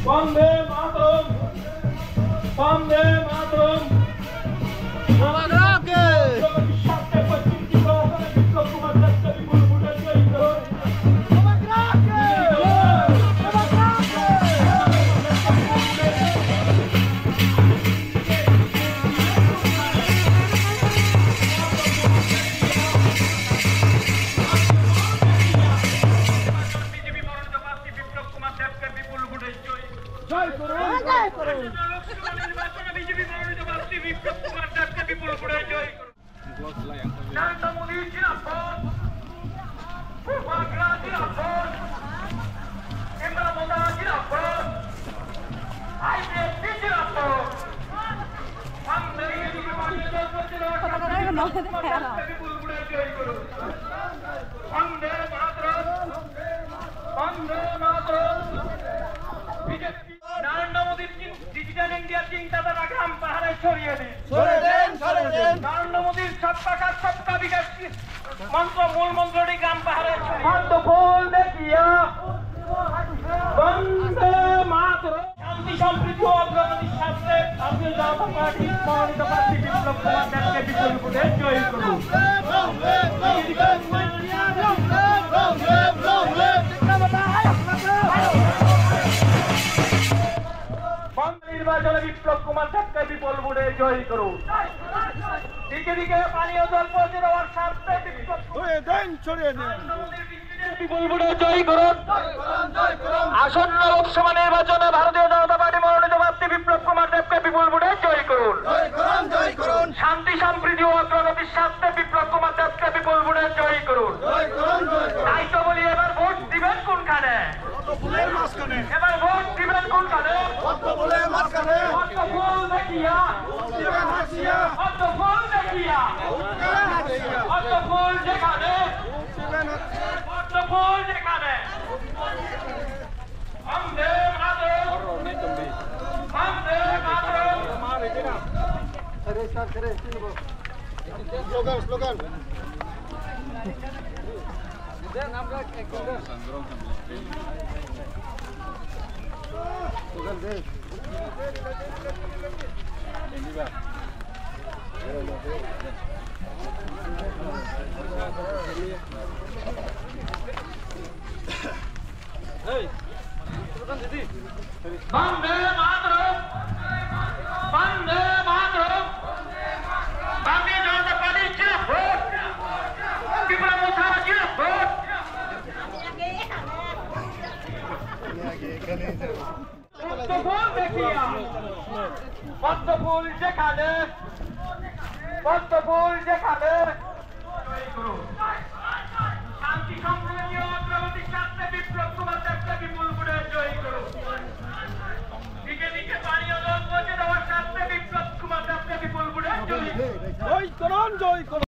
বন্দে মাতরম, বন্দে মাতরম। নরেন্দ্র মোদীর digital India চিন্তাধারা গ্রাম পাহাড়ে ছড়িয়ে দিন। নরেন্দ্র মোদীর সবকা কাজ সবকা বিকাশ মন্ত্র মূল মন্ত্রটি গ্রাম পাহাড়ে ফুল দেখিয়া বন্দে মাতরম। শান্তি সম্প্রীতি ও অগ্রগতির স্বার্থে ভারতীয় জনতা পার্টির মনোনীত প্রার্থী বিপ্লব কুমার দেবকে বিপুল ভোটে জয়ী করুন। নির্বাচনে বিপ্লব কুমার দেবকে বিপুল ভোটে জয়ী করুন। দিকে দিকে পানীয় জল পৌঁছে দেওয়ার স্বার্থে বিপুল ভোটে জয়ী করুন। আসন্ন লোকসভা নির্বাচনে ভারতীয় জনতা পার্টি মনোনীত প্রার্থী বিপ্লব কুমার দেবকে বিপুল ভোটে জয়ী করুন। শান্তি সম্প্রীতি ও অগ্রগতির স্বার্থে বিপ্লব কুমার দেবকে বিপুল ভোটে জয়ী করুন। তাই তো বলি এবার ভোট দিবেন কোনখানে? এবার ভোট দিবেন কোনখানে? ফুল দেখিয়া ফুল দেখিয়া ফুল যেখানে ফুল যেখানে বন্দে মাতরম, বন্দে মাতরম। স্লোগান বন্দে মাতরম, বন্দে মাতরম। ভারতীয় জনতা পার্টি জিন্দাবাদ, বিপ্লব কুমার জিন্দাবাদ। পদ্মফুল দেখিয়া পদ্মফুল যেখানে পদ্মফুল যেখানে